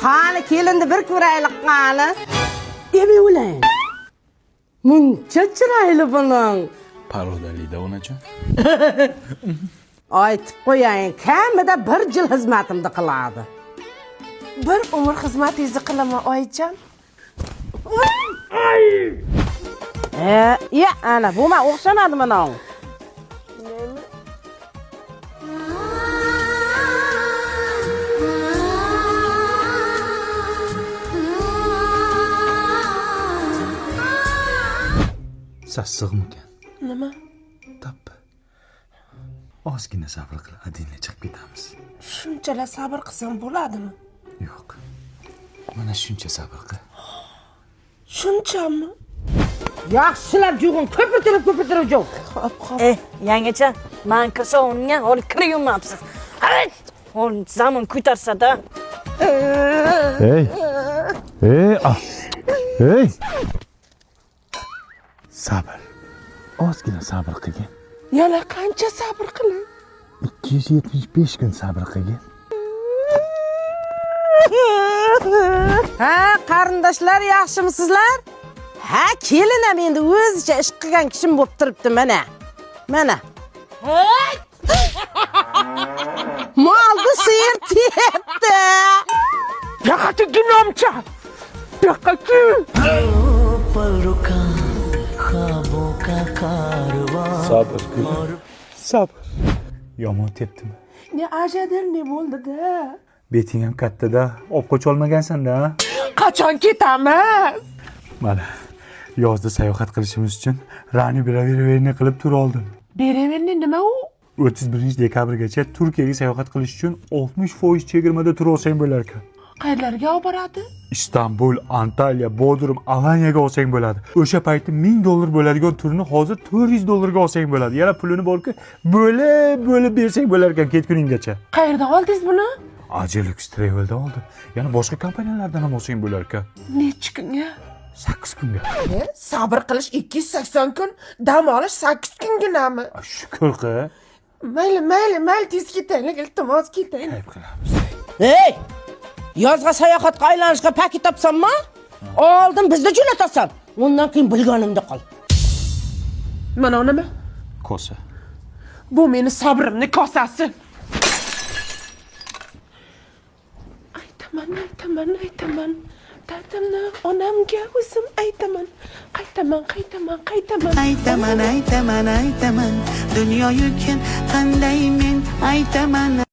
Qani kelindi bir ko'raylik qani. Emi ulan. Muncha chiroyli buning. Parodalida onajon. Aytib qo'ying, kamida 1 yil xizmatimni qiladi. Bir umr xizmatingizni qilaman oyijon. Ya ana bu men o'xshamadi mana. Sassiqmikan? Nima? Tappi. Ozgina sabr qil, adina chiqib ketamiz. Shunchalar sabr qilsam bo'ladimi? Yo'q. Mana shuncha sabr qil. Shunchami? Yaxshilab jug'in, ko'pirtirib jug'. Yangacha, men kirsa unga hol kiryapsiz. Hadi. Hol zaman ko'tarsa-da. Hey. Sabr. Ozgina sabr qilgin. Yana qancha sabr qilay? 275 kun sabr qilgin. Ha, qarindoshlar yaxshimisizlar? Ha, kelinam endi o'zicha ish qilgan kishim bo'lib turibdi mana. Mana. Molni sir tiyapti. Yaqati ginomcha. Yaqati. Sabr. Yomon tepdimi? Ne ajadir ne bo'ldi-da? Beting ham katta-da, olib qoch olmagansan-da. Qachon ketamiz? Mana yozda sayohat qilishimiz uchun Rani beraverni qilib tur oldim. Beraverni nima u? 31 dekabrgacha Turkiyaga sayohat qilish uchun 60% chegirmada tur olsang bo'lar ekan. Qayerlarga olib boradi? Istanbul, Antalya, Bodrum, Alaniyaga olsang bo'ladi. O'sha paytda $1000 bo'ladigan turni hozir $400 olsang bo'ladi. Yana pulini borki, bo'lib bersang bo'lar ekan ketguninggacha. Qayerdan oldingiz buni? Ajelux Travel'dan oldim. Yana boshqa kompaniyalardan ham olsang bo'lar ekan. Necha kunga? 8 kunga. Sabr qilish 280 kun, dam olish 8 kunginami? Shukr qil. Mayli, tez ketaylik, iltimos ketaylik. Ayb qilamiz. Hey! Yozga sayohatga aylanishga paket topsammi? Oldin bizni jo'natasan. Undan keyin bilganimda qol. Mana nima? Kosa. Bu meni sabrimni kosasi. Aytaman. Dardimni onamga o'zim aytaman. Qaytaman. Aytaman. Dunyo yukin qanday men aytaman.